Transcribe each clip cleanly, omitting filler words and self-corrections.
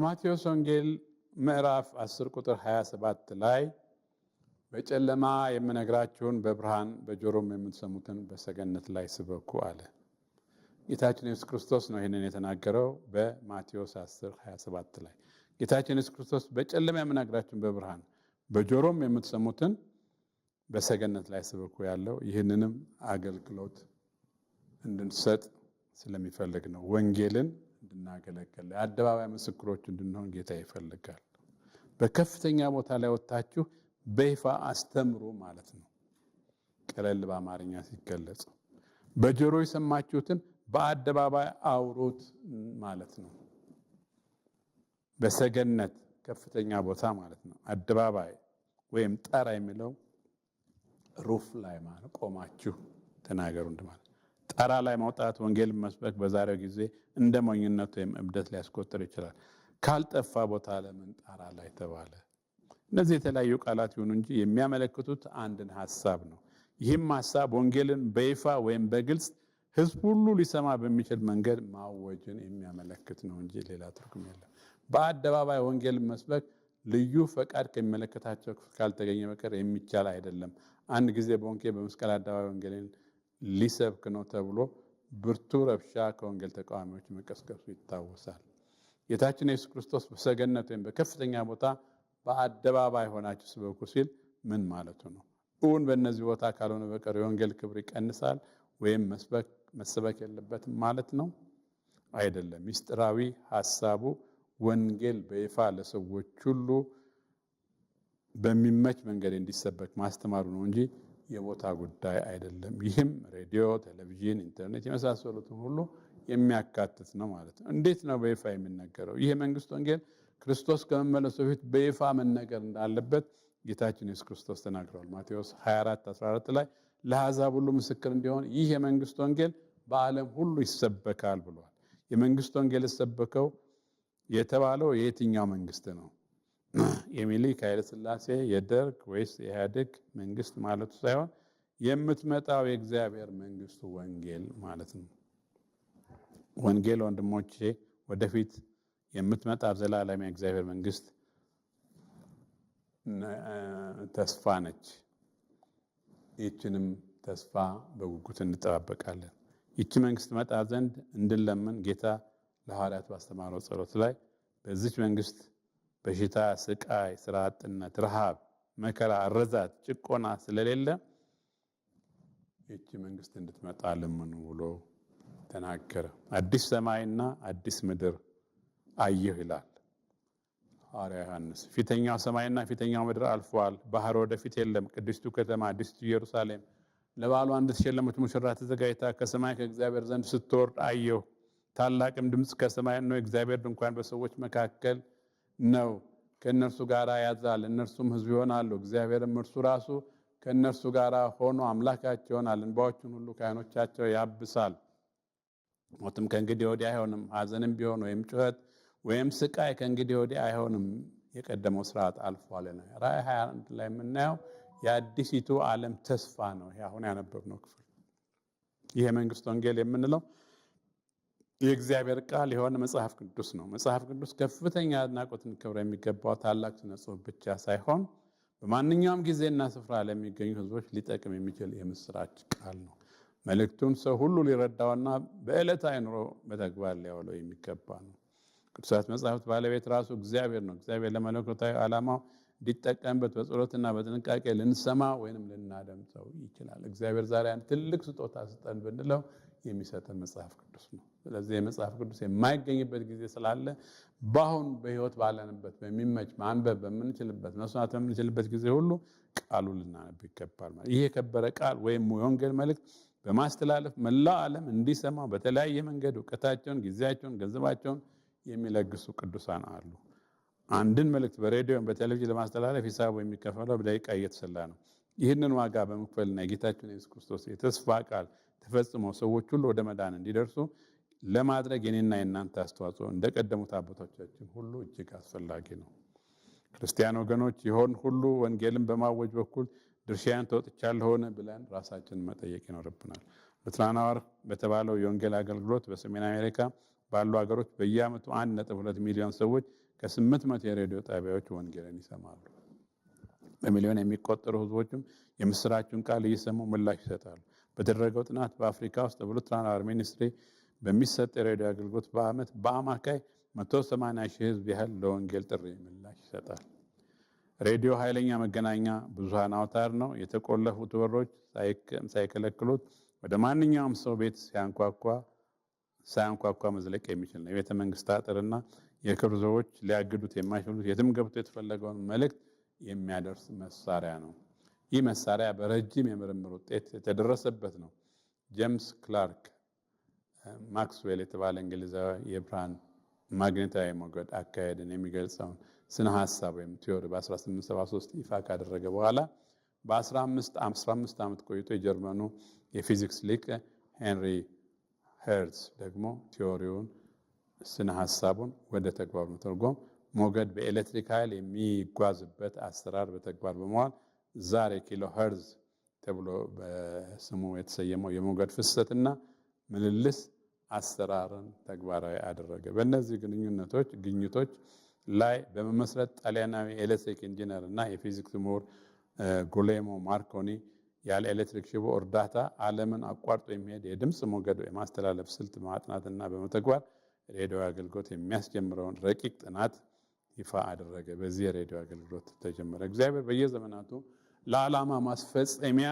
በማቴዎስ ወንጌል ምዕራፍ 10 ቁጥር 27 ላይ በጨለማ የምነግራችሁን በብርሃን በጆሮም የምትሰሙትን በሰገነት ላይ ስበኩ አለ። ጌታችን ኢየሱስ ክርስቶስ ነው ይህንን የተናገረው በማቴዎስ 10:27 ላይ። ጌታችን ኢየሱስ ክርስቶስ በጨለማ የምነግራችሁን በብርሃን በጆሮም የምትሰሙትን በሰገነት ላይ ስበኩ ያለው ይህንንም አገልግሎት እንድንሰጥ ስለሚፈልግ ነው። ወንጌልን እንድናገለግል የአደባባይ ምስክሮች እንድንሆን ጌታ ይፈልጋል። በከፍተኛ ቦታ ላይ ወጣችሁ በይፋ አስተምሩ ማለት ነው። ቀለል በአማርኛ ሲገለጽ በጆሮ የሰማችሁትን በአደባባይ አውሩት ማለት ነው። በሰገነት ከፍተኛ ቦታ ማለት ነው። አደባባይ ወይም ጣራ የሚለው ሩፍ ላይ ማለት ቆማችሁ ተናገሩ እንደማለት። ጣራ ላይ መውጣት ወንጌልን መስበክ በዛሬው ጊዜ እንደ ሞኝነት ወይም እብደት ሊያስቆጥር ይችላል። ካልጠፋ ቦታ ለምን ጣራ ላይ ተባለ? እነዚህ የተለያዩ ቃላት ይሁኑ እንጂ የሚያመለክቱት አንድን ሐሳብ ነው። ይህም ሐሳብ ወንጌልን በይፋ ወይም በግልጽ ሕዝብ ሁሉ ሊሰማ በሚችል መንገድ ማወጅን የሚያመለክት ነው እንጂ ሌላ ትርጉም የለም። በአደባባይ ወንጌልን መስበክ ልዩ ፈቃድ ከሚመለከታቸው ካልተገኘ በቀር የሚቻል አይደለም። አንድ ጊዜ በወንጌል በመስቀል አደባባይ ወንጌልን ሊሰብክ ነው ተብሎ ብርቱ ረብሻ ከወንጌል ተቃዋሚዎች መቀስቀሱ ይታወሳል። ጌታችን ኢየሱስ ክርስቶስ በሰገነት ወይም በከፍተኛ ቦታ በአደባባይ ሆናችሁ ስበኩ ሲል ምን ማለቱ ነው? እውን በእነዚህ ቦታ ካልሆነ በቀር የወንጌል ክብር ይቀንሳል ወይም መሰበክ የለበትም ማለት ነው? አይደለም። ምስጢራዊ ሐሳቡ ወንጌል በይፋ ለሰዎች ሁሉ በሚመች መንገድ እንዲሰበክ ማስተማሩ ነው እንጂ የቦታ ጉዳይ አይደለም። ይህም ሬዲዮ፣ ቴሌቪዥን፣ ኢንተርኔት የመሳሰሉትን ሁሉ የሚያካትት ነው ማለት ነው። እንዴት ነው በይፋ የሚነገረው? ይህ የመንግስት ወንጌል ክርስቶስ ከመመለሱ በፊት በይፋ መነገር እንዳለበት ጌታችን ኢየሱስ ክርስቶስ ተናግሯል። ማቴዎስ 24:14 ላይ ለአሕዛብ ሁሉ ምስክር እንዲሆን ይህ የመንግስት ወንጌል በዓለም ሁሉ ይሰበካል ብሏል። የመንግስት ወንጌል ይሰበከው የተባለው የየትኛው መንግስት ነው? የሚኒሊክ ኃይለ ሥላሴ የደርግ ወይስ የኢህአዴግ መንግስት ማለቱ ሳይሆን የምትመጣው የእግዚአብሔር መንግስቱ ወንጌል ማለት ነው። ወንጌል ወንድሞቼ ወደፊት የምትመጣ ዘላለም የእግዚአብሔር መንግስት ተስፋ ነች። ይህችንም ተስፋ በጉጉት እንጠባበቃለን። ይህች መንግስት መጣ ዘንድ እንድንለምን ጌታ ለሐዋርያት ባስተማረው ጸሎት ላይ በዚች መንግስት በሽታ፣ ስቃይ፣ ስራ አጥነት፣ ረሃብ፣ መከራ፣ እርዛት፣ ጭቆና ስለሌለ ይህች መንግስት እንድትመጣ ለምኑ ብሎ ተናገረ። አዲስ ሰማይና አዲስ ምድር አየሁ ይላል ሐዋርያ ዮሐንስ። ፊተኛው ሰማይና ፊተኛው ምድር አልፈዋል፣ ባህር ወደፊት የለም። ቅድስቱ ከተማ አዲስቱ ኢየሩሳሌም ለባሏ እንድትሸለመች ሙሽራ ተዘጋጅታ ከሰማይ ከእግዚአብሔር ዘንድ ስትወርድ አየሁ። ታላቅም ድምፅ ከሰማይ ነው፣ እግዚአብሔር ድንኳን በሰዎች መካከል ነው፣ ከእነርሱ ጋር ያድራል፣ እነርሱም ሕዝብ ይሆናሉ። እግዚአብሔርም እርሱ ራሱ ከእነርሱ ጋር ሆኖ አምላካቸው ይሆናል። እንባዎቹን ሁሉ ከዓይኖቻቸው ያብሳል። ሞትም ከእንግዲህ ወዲህ አይሆንም፣ ሐዘንም ቢሆን ወይም ጩኸት ወይም ስቃይ ከእንግዲህ ወዲህ አይሆንም፣ የቀደመው ስርዓት አልፏል ነው። ራእይ 21 ላይ የምናየው የአዲሲቱ ዓለም ተስፋ ነው። ይሄ አሁን ያነበብነው ክፍል። ይህ የመንግስት ወንጌል የምንለው የእግዚአብሔር ቃል የሆነ መጽሐፍ ቅዱስ ነው። መጽሐፍ ቅዱስ ከፍተኛ አድናቆትን ክብር የሚገባው ታላቅ ስነ ጽሑፍ ብቻ ሳይሆን በማንኛውም ጊዜና ስፍራ ለሚገኙ ህዝቦች ሊጠቅም የሚችል የምስራች ቃል ነው። መልእክቱን ሰው ሁሉ ሊረዳውና በዕለታዊ ኑሮ በተግባር ሊያውለው የሚገባ ነው። ቅዱሳት መጽሐፍት ባለቤት ራሱ እግዚአብሔር ነው። እግዚአብሔር ለመለኮታዊ ዓላማው እንዲጠቀምበት በጸሎትና በጥንቃቄ ልንሰማ ወይንም ልናደምጠው ይችላል። እግዚአብሔር ዛሬ አንድ ትልቅ ስጦታ ስጠን ብንለው የሚሰጠን መጽሐፍ ቅዱስ ነው። ስለዚህ የመጽሐፍ ቅዱስ የማይገኝበት ጊዜ ስላለ በአሁን በህይወት ባለንበት በሚመች ማንበብ በምንችልበት መስማት በምንችልበት ጊዜ ሁሉ ቃሉን ልናነብ ይገባል። ይህ የከበረ ቃል ወይም የወንጌል መልእክት በማስተላለፍ መላው ዓለም እንዲሰማው በተለያየ መንገድ እውቀታቸውን፣ ጊዜያቸውን፣ ገንዘባቸውን የሚለግሱ ቅዱሳን አሉ። አንድን መልእክት በሬዲዮ በቴሌቪዥን ለማስተላለፍ ሂሳቡ የሚከፈለው በደቂቃ እየተሰላ ነው። ይህንን ዋጋ በመክፈልና የጌታችን ኢየሱስ ክርስቶስ የተስፋ ቃል ተፈጽሞ ሰዎች ሁሉ ወደ መዳን እንዲደርሱ ለማድረግ የኔና የናንተ አስተዋጽኦ እንደቀደሙት አባቶቻችን ሁሉ እጅግ አስፈላጊ ነው። ክርስቲያን ወገኖች ይሆን ሁሉ ወንጌልን በማወጅ በኩል ድርሻዬን ተወጥቻለሁን ብለን ራሳችንን መጠየቅ ይኖርብናል። ሉትራን አወር በተባለው የወንጌል አገልግሎት በሰሜን አሜሪካ ባሉ ሀገሮች በየዓመቱ 1.2 ሚሊዮን ሰዎች ከ800 የሬዲዮ ጣቢያዎች ወንጌልን ይሰማሉ። በሚሊዮን የሚቆጠሩ ህዝቦችም የምስራቹን ቃል እየሰሙ ምላሽ ይሰጣሉ። በተደረገው ጥናት በአፍሪካ ውስጥ በሉትራን አወር ሚኒስትሪ በሚሰጥ የሬዲዮ አገልግሎት በአመት በአማካይ 180 ሺህ ህዝብ ያህል ለወንጌል ጥሪ ምላሽ ይሰጣል። ሬዲዮ ኃይለኛ መገናኛ ብዙሃን አውታር ነው። የተቆለፉት በሮች ሳይከለክሉት ወደ ማንኛውም ሰው ቤት ሳያንኳኳ መዝለቅ የሚችል ነው። የቤተ መንግስት አጥርና የክብር ዘቦች ሊያግዱት የማይችሉት የትም ገብቶ የተፈለገውን መልእክት የሚያደርስ መሳሪያ ነው። ይህ መሳሪያ በረጅም የምርምር ውጤት የተደረሰበት ነው። ጄምስ ክላርክ ማክስዌል የተባለ እንግሊዛዊ የብርሃን ማግኔታዊ ሞገድ አካሄድን የሚገልጸውን ስነ ሐሳብ ወይም ቲዮሪ በ1873 ይፋ ካደረገ በኋላ በ15 ዓመት ቆይቶ የጀርመኑ የፊዚክስ ሊቅ ሄንሪ ሄርዝ ደግሞ ቲዮሪውን ስነ ሐሳቡን ወደ ተግባር መተርጎም ሞገድ በኤሌክትሪክ ኃይል የሚጓዝበት አሰራር በተግባር በመዋል ዛሬ ኪሎ ሄርዝ ተብሎ በስሙ የተሰየመው የሞገድ ፍሰትና ምልልስ አሰራርን ተግባራዊ አደረገ። በእነዚህ ግኝቶች ላይ በመመስረት ጣሊያናዊ ኤሌክትሪክ ኢንጂነር እና የፊዚክስ ምሁር ጉሌሞ ማርኮኒ ያለ ኤሌክትሪክ ሽቦ እርዳታ ዓለምን አቋርጦ የሚሄድ የድምፅ ሞገድ የማስተላለፍ ስልት በማጥናትና በመተግበር ሬዲዮ አገልግሎት የሚያስጀምረውን ረቂቅ ጥናት ይፋ አደረገ። በዚህ የሬዲዮ አገልግሎት ተጀመረ። እግዚአብሔር በየዘመናቱ ለዓላማ ማስፈጸሚያ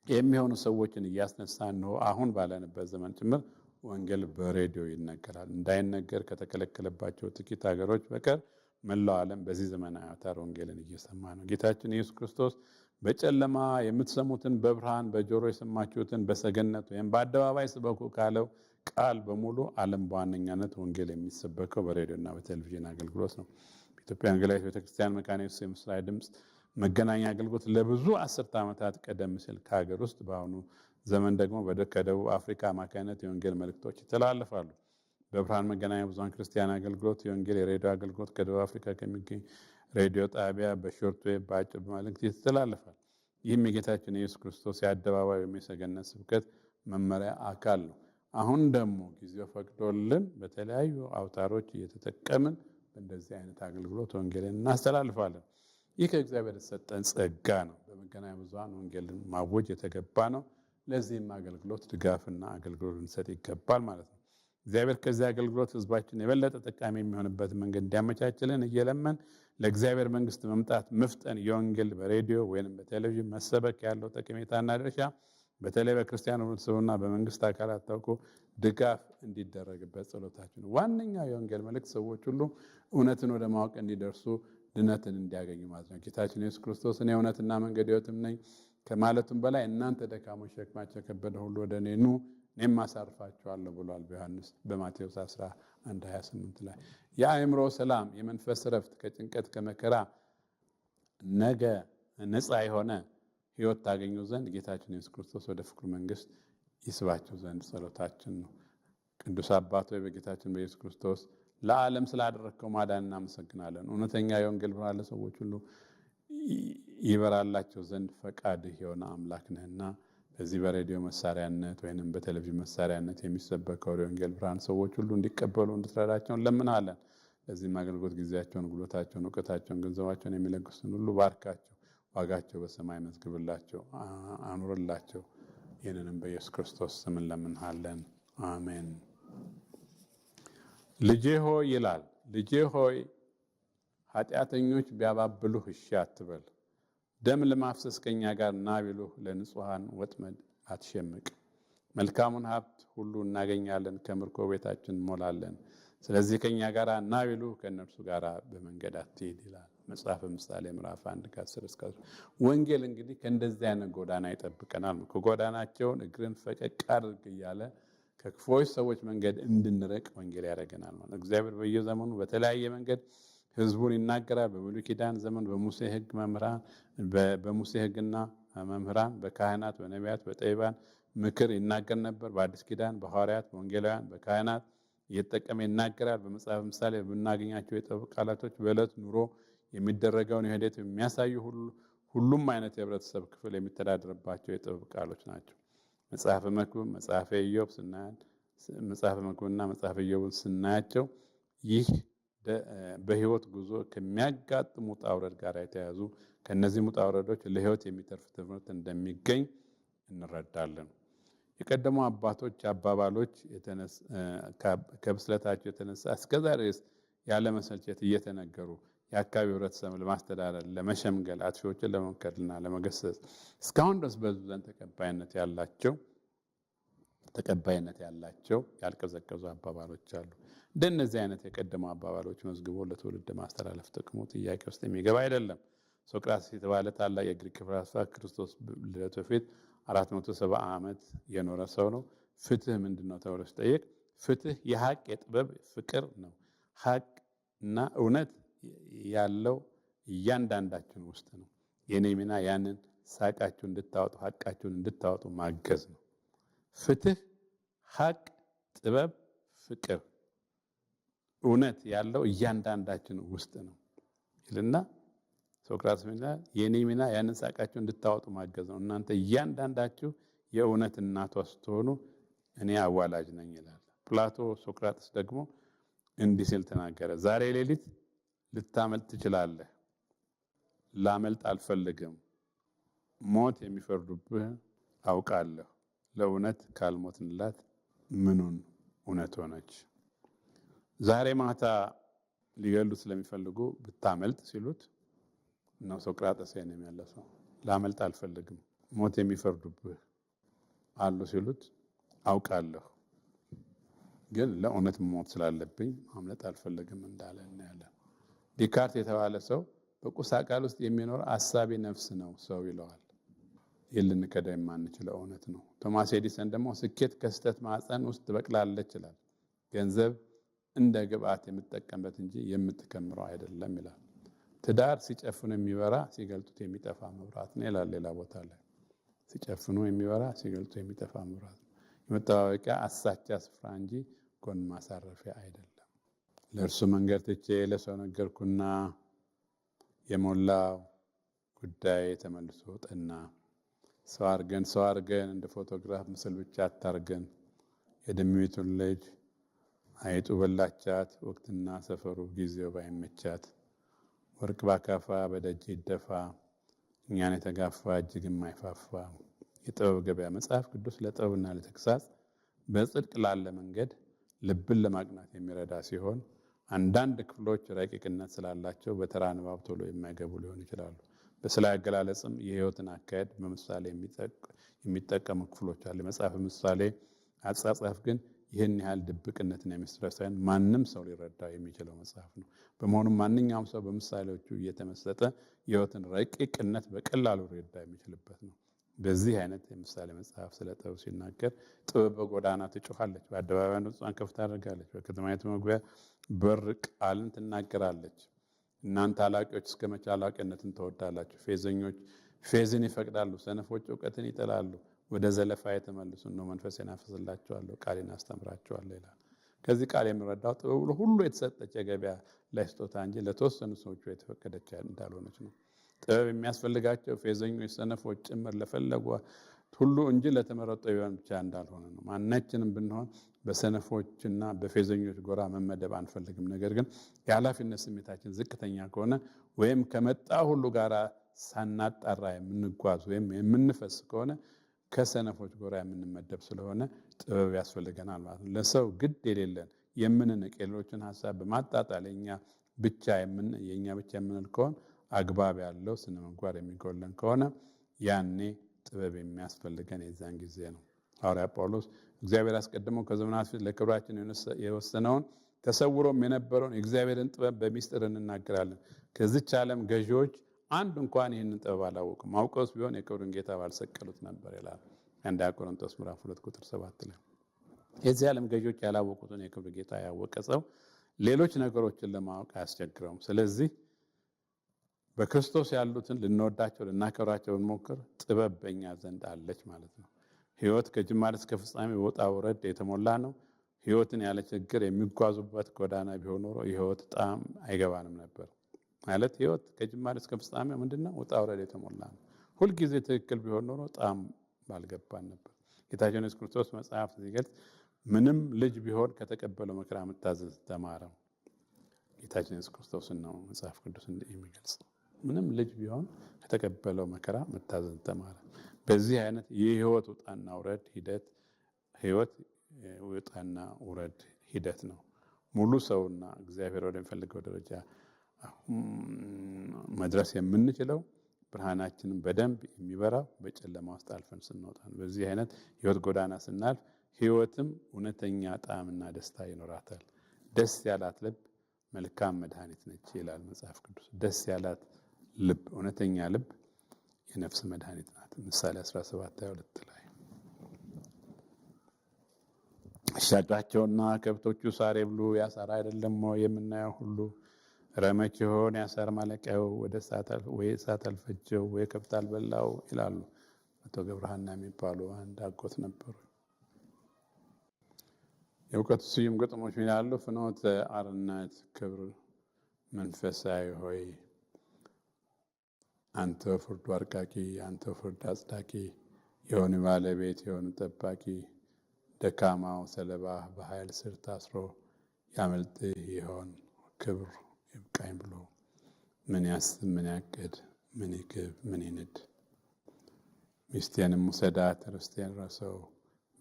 የሚሆኑ ሰዎችን እያስነሳ ነው። አሁን ባለንበት ዘመን ጭምር ወንጌል በሬዲዮ ይነገራል። እንዳይነገር ከተከለከለባቸው ጥቂት ሀገሮች በቀር መላው ዓለም በዚህ ዘመናዊ አውታር ወንጌልን እየሰማ ነው። ጌታችን ኢየሱስ ክርስቶስ በጨለማ የምትሰሙትን በብርሃን በጆሮ የሰማችሁትን በሰገነት ወይም በአደባባይ ስበኩ ካለው ቃል በሙሉ ዓለም በዋነኛነት ወንጌል የሚሰበከው በሬዲዮና በቴሌቪዥን አገልግሎት ነው። በኢትዮጵያ ወንጌላዊት ቤተክርስቲያን መካነ ኢየሱስ የምስራች ድምፅ መገናኛ አገልግሎት ለብዙ አስርተ ዓመታት ቀደም ሲል ከሀገር ውስጥ በአሁኑ ዘመን ደግሞ ከደቡብ አፍሪካ አማካይነት የወንጌል መልእክቶች ይተላለፋሉ። በብርሃን መገናኛ ብዙሃን ክርስቲያን አገልግሎት የወንጌል የሬዲዮ አገልግሎት ከደቡብ አፍሪካ ከሚገኝ ሬዲዮ ጣቢያ በሾርት ዌቭ በአጭር መልእክት ይተላለፋል። ይህም የጌታችን የኢየሱስ ክርስቶስ የአደባባይ ወይም የሰገነት ስብከት መመሪያ አካል ነው። አሁን ደግሞ ጊዜው ፈቅዶልን በተለያዩ አውታሮች እየተጠቀምን በእንደዚህ አይነት አገልግሎት ወንጌልን እናስተላልፋለን። ይህ ከእግዚአብሔር የተሰጠን ጸጋ ነው። በመገናኛ ብዙሃን ወንጌልን ማወጅ የተገባ ነው። ለዚህም አገልግሎት ድጋፍና አገልግሎት ልንሰጥ ይገባል ማለት ነው። እግዚአብሔር ከዚህ አገልግሎት ህዝባችን የበለጠ ጠቃሚ የሚሆንበት መንገድ እንዲያመቻችልን እየለመን ለእግዚአብሔር መንግስት መምጣት መፍጠን የወንጌል በሬዲዮ ወይም በቴሌቪዥን መሰበክ ያለው ጠቀሜታና ድርሻ በተለይ በክርስቲያን ህብረተሰብና በመንግስት አካላት ታውቆ ድጋፍ እንዲደረግበት ጸሎታችን። ዋነኛው የወንጌል መልእክት ሰዎች ሁሉ እውነትን ወደ ማወቅ እንዲደርሱ ድነትን እንዲያገኙ ማለት ነው። ጌታችን ኢየሱስ ክርስቶስ እኔ እውነትና መንገድ ሕይወትም ነኝ ከማለቱም በላይ እናንተ ደካሞች ሸክማቸው የከበደ ሁሉ ወደ እኔ ኑ እኔም አሳርፋችኋለሁ ብሏል በዮሐንስ በማቴዎስ 11:28 ላይ። የአእምሮ ሰላም፣ የመንፈስ ረፍት ከጭንቀት ከመከራ ነገ ነፃ የሆነ ሕይወት ታገኙ ዘንድ ጌታችን ኢየሱስ ክርስቶስ ወደ ፍቅሩ መንግስት ይስባችሁ ዘንድ ጸሎታችን ነው። ቅዱስ አባት ሆይ በጌታችን በኢየሱስ ክርስቶስ ለዓለም ስላደረግከው ማዳን እናመሰግናለን። እውነተኛ የወንጌል ብርሃን ለሰዎች ሁሉ ይበራላቸው ዘንድ ፈቃድህ የሆነ አምላክ ነህና በዚህ በሬዲዮ መሳሪያነት ወይንም በቴሌቪዥን መሳሪያነት የሚሰበከው የወንጌል ብርሃን ሰዎች ሁሉ እንዲቀበሉ እንድትረዳቸው እንለምናለን። ለዚህም አገልግሎት ጊዜያቸውን፣ ጉልበታቸውን፣ እውቀታቸውን፣ ገንዘባቸውን የሚለግሱትን ሁሉ ባርካቸው፣ ዋጋቸው በሰማይ መዝግብላቸው፣ አኑርላቸው። ይህንንም በኢየሱስ ክርስቶስ ስም እንለምንሃለን። አሜን። ልጄ ሆይ ይላል፣ ልጄ ሆይ ኃጢአተኞች ቢያባብሉህ እሺ አትበል። ደም ለማፍሰስ ከኛ ጋር ና ቢሉህ ለንጹሐን ወጥመድ አትሸምቅ። መልካሙን ሀብት ሁሉ እናገኛለን፣ ከምርኮ ቤታችን እንሞላለን። ስለዚህ ከኛ ጋር ና ቢሉህ ከእነርሱ ጋር በመንገድ አትሄድ ይላል መጽሐፈ ምሳሌ ምዕራፍ 1:10-11። ወንጌል እንግዲህ ከእንደዚህ አይነት ጎዳና ይጠብቀናል። ከጎዳናቸውን እግርን ፈቀቅ አድርግ እያለ ከክፉዎች ሰዎች መንገድ እንድንርቅ ወንጌል ያደርገናል ማለት። እግዚአብሔር በየዘመኑ በተለያየ መንገድ ህዝቡን ይናገራል። በብሉይ ኪዳን ዘመን በሙሴ ህግና መምህራን፣ በካህናት፣ በነቢያት፣ በጠቢባን ምክር ይናገር ነበር። በአዲስ ኪዳን በሐዋርያት፣ በወንጌላውያን፣ በካህናት እየተጠቀመ ይናገራል። በመጽሐፍ ምሳሌ የምናገኛቸው የጥበብ ቃላቶች በዕለት ኑሮ የሚደረገውን ሂደት የሚያሳዩ ሁሉም አይነት የህብረተሰብ ክፍል የሚተዳደርባቸው የጥበብ ቃሎች ናቸው። መጽሐፈ መክብብ፣ መጽሐፈ ኢዮብ ስናያቸው ይህ በህይወት ጉዞ ከሚያጋጥሙ ውጣ ውረድ ጋር የተያዙ ከነዚህ ውጣ ውረዶች ለህይወት የሚተርፍ ትምህርት እንደሚገኝ እንረዳለን። የቀደሙ አባቶች አባባሎች ከብስለታቸው የተነሳ እስከዛሬ ያለ መሰልቸት እየተነገሩ የአካባቢው ህብረተሰብ ለማስተዳደር ለመሸምገል አጥፊዎችን ለመምከርና ለመገሰጽ እስካሁን ድረስ በህዝቡ ዘንድ ተቀባይነት ያላቸው ያልቀዘቀዙ አባባሎች አሉ። እንደነዚህ አይነት የቀደሙ አባባሎች መዝግቦ ለትውልድ ማስተላለፍ ጥቅሙ ጥያቄ ውስጥ የሚገባ አይደለም። ሶቅራጥስ የተባለ ታላቅ የግሪክ ፈላስፋ ክርስቶስ ልደቱ በፊት 470 ዓመት የኖረ ሰው ነው። ፍትህ ምንድነው ተብሎ ሲጠየቅ ፍትህ የሐቅ የጥበብ ፍቅር ነው። ሐቅ እና እውነት ያለው እያንዳንዳችን ውስጥ ነው። የኔ ሚና ያንን ሳቃችሁ እንድታወጡ ሐቃችሁን እንድታወጡ ማገዝ ነው። ፍትህ፣ ሐቅ፣ ጥበብ፣ ፍቅር፣ እውነት ያለው እያንዳንዳችን ውስጥ ነው ይልና ሶቅራጥስ ይላል የኔ ሚና ያንን ሳቃችሁ እንድታወጡ ማገዝ ነው። እናንተ እያንዳንዳችሁ የእውነት እናቷ ስትሆኑ እኔ አዋላጅ ነኝ ይላል። ፕላቶ ሶቅራጥስ ደግሞ እንዲህ ሲል ተናገረ። ዛሬ ሌሊት ልታመልጥ ትችላለህ፣ ላመልጥ አልፈልግም። ሞት የሚፈርዱብህ አውቃለሁ። ለእውነት ካልሞትንላት ምኑን እውነት ሆነች? ዛሬ ማታ ሊገሉት ስለሚፈልጉ ብታመልጥ ሲሉት ነው ሶቅራጥስ ነው የሚያለሰው። ላመልጥ አልፈልግም፣ ሞት የሚፈርዱብህ አሉ ሲሉት አውቃለሁ፣ ግን ለእውነት ሞት ስላለብኝ ማምለጥ አልፈልግም እንዳለ እናያለን። ዲካርት የተባለ ሰው በቁስ አካል ውስጥ የሚኖር አሳቢ ነፍስ ነው ሰው ይለዋል። ይህን ልንከዳው የማንችለው እውነት ነው። ቶማስ ኤዲሰን ደግሞ ስኬት ከስህተት ማዕፀን ውስጥ ትበቅላለች ይላል። ገንዘብ እንደ ግብአት የምትጠቀምበት እንጂ የምትከምረው አይደለም ይላል። ትዳር ሲጨፍኑ የሚበራ ሲገልጡት የሚጠፋ መብራት ነው ይላል ሌላ ቦታ ላይ። ሲጨፍኑ የሚበራ ሲገልጡ የሚጠፋ መብራት ነው። የመጠባበቂያ አሳቻ ስፍራ እንጂ ጎን ማሳረፊያ አይደለም። ለእርሱ መንገድ ትቼ ለሰው ነገርኩና የሞላው ጉዳይ ተመልሶ ጠና። ሰው አርገን እንደ ፎቶግራፍ ምስል ብቻ አታርገን። የድሚቱን ልጅ አይጡ በላቻት፣ ወቅትና ሰፈሩ ጊዜው ባይመቻት። ወርቅ ባካፋ በደጅ ይደፋ፣ እኛን የተጋፋ እጅግ የማይፋፋ። የጥበብ ገበያ መጽሐፍ ቅዱስ ለጥበብና ለተግሳጽ በጽድቅ ላለ መንገድ ልብን ለማቅናት የሚረዳ ሲሆን አንዳንድ ክፍሎች ረቂቅነት ስላላቸው በተራ ንባብ ቶሎ የማይገቡ ሊሆኑ ይችላሉ። በስላይ አገላለጽም የህይወትን አካሄድ በምሳሌ የሚጠቀሙ ክፍሎች አሉ። መጽሐፍ ምሳሌ አጻጻፍ ግን ይህን ያህል ድብቅነትና ሚስጥር ሳይሆን ማንም ሰው ሊረዳው የሚችለው መጽሐፍ ነው። በመሆኑም ማንኛውም ሰው በምሳሌዎቹ እየተመሰጠ የህይወትን ረቂቅነት በቀላሉ ሊረዳ የሚችልበት ነው። በዚህ አይነት የምሳሌ መጽሐፍ ስለ ጥበብ ሲናገር ጥበብ በጎዳና ትጮኻለች፣ በአደባባይ ንጹሐን ከፍ ታደርጋለች፣ በከተማይቱ መግቢያ በር ቃልን ትናገራለች። እናንተ አላቂዎች እስከ መቼ አላቂነትን ትወዳላችሁ? ፌዘኞች ፌዝን ይፈቅዳሉ፣ ሰነፎች እውቀትን ይጠላሉ። ወደ ዘለፋ የተመልሱ ነው መንፈሴን አፈስላቸዋለሁ፣ ቃሌን አስተምራቸዋለሁ ይላል። ከዚህ ቃል የምንረዳው ጥበብ ሁሉ የተሰጠች የገበያ ላይ ስጦታ እንጂ ለተወሰኑ ሰዎች የተፈቀደች እንዳልሆነች ነው። ጥበብ የሚያስፈልጋቸው ፌዘኞች፣ ሰነፎች ጭምር ለፈለጉ ሁሉ እንጂ ለተመረጡ ይሆን ብቻ እንዳልሆነ ነው። ማናችንም ብንሆን በሰነፎችና በፌዘኞች ጎራ መመደብ አንፈልግም። ነገር ግን የኃላፊነት ስሜታችን ዝቅተኛ ከሆነ ወይም ከመጣ ሁሉ ጋር ሳናጣራ የምንጓዝ ወይም የምንፈስ ከሆነ ከሰነፎች ጎራ የምንመደብ ስለሆነ ጥበብ ያስፈልገናል ማለት ነው። ለሰው ግድ የሌለን የምንንቅ የሌሎችን ሀሳብ በማጣጣል የኛ ብቻ የምንል ከሆነ አግባብ ያለው ስነ ምግባር የሚጎለን ከሆነ ያኔ ጥበብ የሚያስፈልገን የዛን ጊዜ ነው። ሐዋርያ ጳውሎስ እግዚአብሔር አስቀድሞ ከዘመናት ፊት ለክብራችን የወሰነውን ተሰውሮም የነበረውን የእግዚአብሔርን ጥበብ በሚስጥር እንናገራለን። ከዚች ዓለም ገዢዎች አንድ እንኳን ይህንን ጥበብ አላወቁም። አውቀውስ ቢሆን የክብርን ጌታ ባልሰቀሉት ነበር ይላል አንደኛ ቆሮንቶስ ምዕራፍ 2 ቁጥር 7 ላይ። የዚህ ዓለም ገዢዎች ያላወቁትን የክብር ጌታ ያወቀ ሰው ሌሎች ነገሮችን ለማወቅ አያስቸግረውም። ስለዚህ በክርስቶስ ያሉትን ልንወዳቸው ልናከብራቸው ብንሞክር ጥበብ በእኛ ዘንድ አለች ማለት ነው። ሕይወት ከጅማሬ እስከ ፍጻሜ ወጣ ውረድ የተሞላ ነው። ሕይወትን ያለ ችግር የሚጓዙበት ጎዳና ቢሆን ኖሮ የሕይወት ጣዕም አይገባንም ነበር። ማለት ሕይወት ከጅማሬ እስከ ፍጻሜ ምንድነው? ወጣ ውረድ የተሞላ ነው። ሁልጊዜ ትክክል ቢሆን ኖሮ ጣዕም ባልገባን ነበር። ጌታችን ኢየሱስ ክርስቶስ መጽሐፍ ሲገልጽ ምንም ልጅ ቢሆን ከተቀበለው መከራ መታዘዝ ተማረው። ጌታችን ኢየሱስ ክርስቶስን ነው መጽሐፍ ቅዱስ የሚገልጽ። ምንም ልጅ ቢሆን ከተቀበለው መከራ መታዘዝ ተማረ። በዚህ አይነት የህይወት ውጣና ውረድ ሂደት ህይወት ውጣና ውረድ ሂደት ነው። ሙሉ ሰውና እግዚአብሔር ወደሚፈልገው ደረጃ መድረስ የምንችለው ብርሃናችንን በደንብ የሚበራው በጨለማ ውስጥ አልፈን ስንወጣ ነው። በዚህ አይነት ህይወት ጎዳና ስናልፍ ህይወትም እውነተኛ ጣዕምና ደስታ ይኖራታል። ደስ ያላት ልብ መልካም መድኃኒት ነች ይላል መጽሐፍ ቅዱስ። ደስ ያላት ልብ፣ እውነተኛ ልብ የነፍስ መድኃኒት ናት። ምሳሌ 17:22 ላይ ሻጫቸውና ከብቶቹ ሳር ይብሉ ያሳር አይደለም የምናየው ሁሉ ረመች ይሆን ያሳር ማለቂያው ወይ እሳት አልፈጀው ወይ ከብት አልበላው ይላሉ አቶ ገብረሃና የሚባሉ አንድ አጎት ነበሩ። የእውቀቱ ስዩም ግጥሞች ይላሉ። ፍኖተ አርነት ክብር መንፈሳዊ ሆይ አንተ ፍርዱ አርቃቂ፣ አንተ ፍርድ አጽዳቂ፣ የሆነ ባለቤት የሆነ ጠባቂ፣ ደካማው ሰለባ በኃይል ስር ታስሮ ያመልጥህ ይሆን ክብር ይብቃኝ ብሎ ምን ያስብ ምን ያቅድ ምን ይግብ ምን ይንድ። ሚስቴንም ውሰዳት ርስቴን ረሰው፣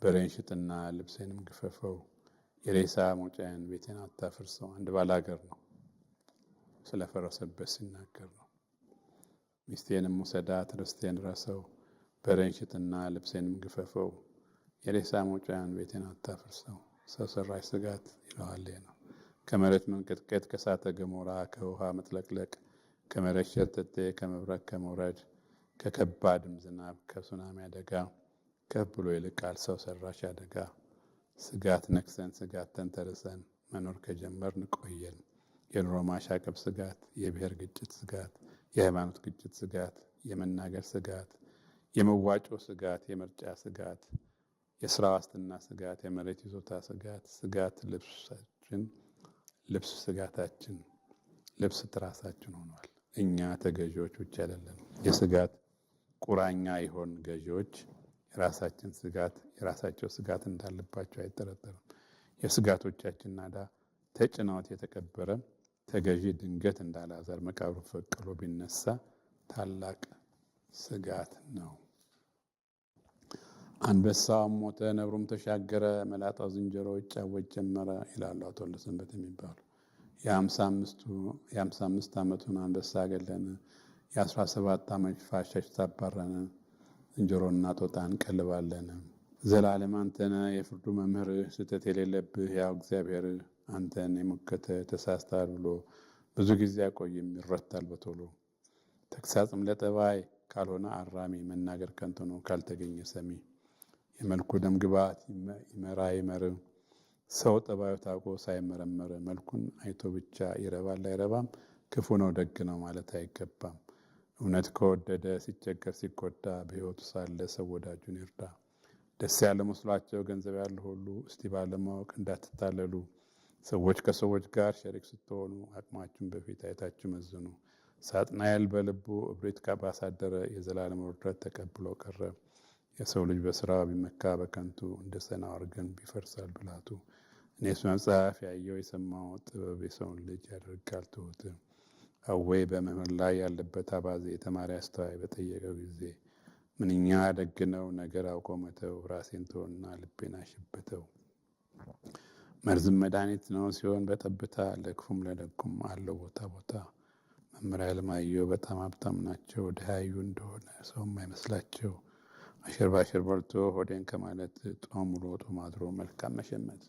በሬን ሽጥና ልብሴንም ግፈፈው፣ የሬሳ መውጫዬን ቤቴን አታፍርሰው። አንድ ባላገር ነው ስለፈረሰበት ሲናገር ነው። ሚስቴንም ውሰዳት ርስቴን ረሰው፣ በሬን ሽጥና ልብሴንም ግፈፈው፣ የሬሳ መውጫዬን ቤቴን አታፍርሰው። ሰው ሰራሽ ስጋት ይለዋል ነው። ከመሬት መንቀጥቀጥ፣ ከእሳተ ገሞራ፣ ከውሃ መጥለቅለቅ፣ ከመሬት ሸርተቴ፣ ከመብረቅ ከመውረድ፣ ከከባድም ዝናብ፣ ከሱናሚ አደጋ ከፍ ብሎ ይልቃል ሰው ሰራሽ አደጋ። ስጋት ነክሰን ስጋት ተንተርሰን መኖር ከጀመርን ቆየን። የኑሮ ማሻቀብ ስጋት፣ የብሔር ግጭት ስጋት፣ የሃይማኖት ግጭት ስጋት፣ የመናገር ስጋት፣ የመዋጮ ስጋት፣ የምርጫ ስጋት፣ የስራ ዋስትና ስጋት፣ የመሬት ይዞታ ስጋት፣ ስጋት ልብስ ስጋታችን፣ ልብስ ትራሳችን ሆኗል። እኛ ተገዢዎች ብቻ አይደለም፣ የስጋት ቁራኛ ይሆን ገዢዎች የራሳችን ስጋት የራሳቸው ስጋት እንዳለባቸው አይጠረጠርም። የስጋቶቻችን ናዳ ተጭናዎት የተቀበረ ተገዢ ድንገት እንዳላዛር መቃብሩ ፈቅሎ ቢነሳ ታላቅ ስጋት ነው። አንበሳውም ሞተ፣ ነብሩም ተሻገረ፣ መላጣው ዝንጀሮ ይጫወት ጀመረ ይላሉ አቶ ወልደሰንበት የሚባሉ። የ55 ዓመቱን አንበሳ ገለን፣ የ17 ዓመት ፋሻሽ ታባረነ፣ ዝንጀሮና ጦጣ እንቀልባለን። ዘላለም አንተነ የፍርዱ መምህር፣ ስህተት የሌለብህ ያው እግዚአብሔር፣ አንተን የሞከተ ተሳስታል ብሎ ብዙ ጊዜ ያቆይም ይረታል በቶሎ። ተግሳጽም ለጠባይ ካልሆነ አራሚ፣ መናገር ከንቱ ነው ካልተገኘ ሰሚ። የመልኩ ደም ግባት ይመር፣ ሰው ጠባዩ ታውቆ ሳይመረመር፣ መልኩን አይቶ ብቻ ይረባል አይረባም፣ ክፉ ነው ደግ ነው ማለት አይገባም። እውነት ከወደደ ሲቸገር ሲጎዳ፣ በሕይወቱ ሳለ ሰው ወዳጁን ይርዳ። ደስ ያለ መስሏቸው ገንዘብ ያለ ሁሉ እስቲ ባለማወቅ እንዳትታለሉ። ሰዎች ከሰዎች ጋር ሸሪክ ስትሆኑ አቅማችሁን በፊት አይታችሁ መዝኑ። ሳጥናኤል በልቡ እብሪት ባሳደረ የዘላለም ውርደት ተቀብሎ ቀረ። የሰው ልጅ በስራ ቢመካ በከንቱ እንደ ሰናዖር ግንብ ይፈርሳል ብላቱ። እኔስ መጽሐፍ ያየው የሰማው ጥበብ የሰውን ልጅ ያደርጋል ትሁት። አወይ በመምህር ላይ ያለበት አባዜ የተማሪ አስተዋይ በጠየቀው ጊዜ ምንኛ ደግ ነው ነገር አውቆ መተው። ራሴን ተወና ልቤን አሽበተው። መርዝም መድኃኒት ነው ሲሆን በጠብታ ለክፉም ለደጉም አለው ቦታ ቦታ። መምህር አለማየሁ በጣም ሀብታም ናቸው። ድሃዩ እንደሆነ ሰውም አይመስላቸው። አሸር ባሸር በልቶ ሆዴን ከማለት ጦም ውሎ ጦም አድሮ መልካም መሸመት